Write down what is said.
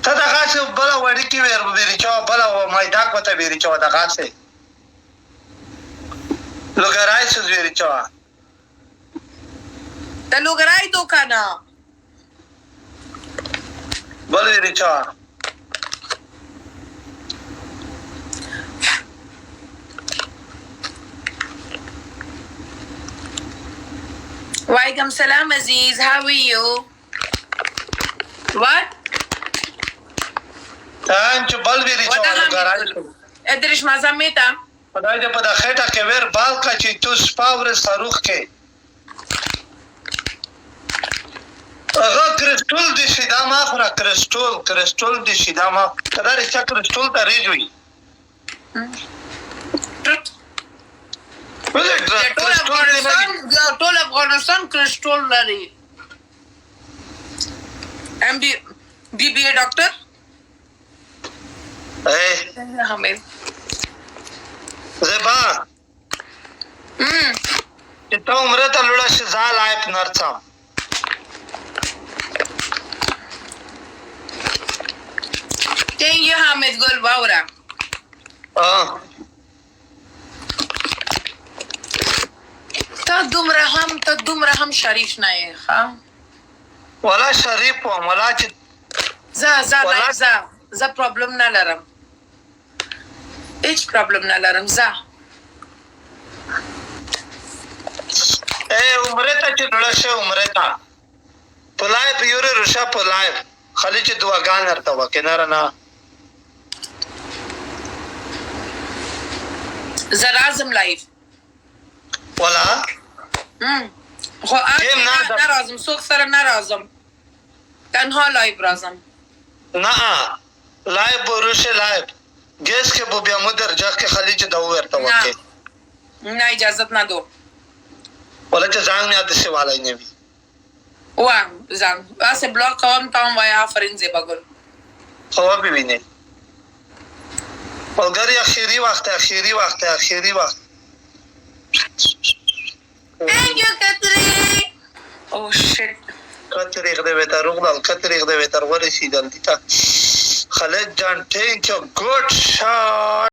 ته دغسې بله وړیکې بیریچه بله مایداک به ته بیریچه وه دغسې لوګرای سوز بیریچه وه د لوګرای دوکانه بل بیریچه وه وعلیکم سلام عزیز how are you what تانچ بل بیریچه وه لوګرای سوز ادرش مزامیتا خدای دې په د خېټه کې ویر بال کا چې تو سپا ورسته روح کې هغه کرسټول دې شي دا ما خوره کرسټول دې شي دا ما که دا رښتیا کرسټول ته ریج وي ټول افغانستان کرسټول لري بی بی اے ډاکټر حامد زبا چې ته عمره ته لوړه شې زه لایف نرسم Thank you, Hamid Gul Baura. تا دومره هم شریف نه یې ښه ولا شریف وم ولا چې زه پرابلم نه لرم هیڅ پرابلم نه لرم زه عمره ته چې لوړه شې عمره ته په لایف یورې روشه په لایف خالي چې دعاګانې درته وکړې نه رانه زه راځم لایف ولا خو نه راځم څوک سره نه راځم تنها لایف راځم نه لایف به روشه لایف گیس کې به بیا مو درجه کې خالي چې دا ورته وکړې نه اجازت نه دو ولا چې ځان مې داسې والی نه وي ځان داسې بلاک کوم ته هم وایه آفرین زیبا ګل خو وببینې ملګري اخري وخت Thank you, Katri. Oh, shit. Katri غده بهتر روغدل Katri غده بهتر ورسیدل دیتا خالد جان thank you good shot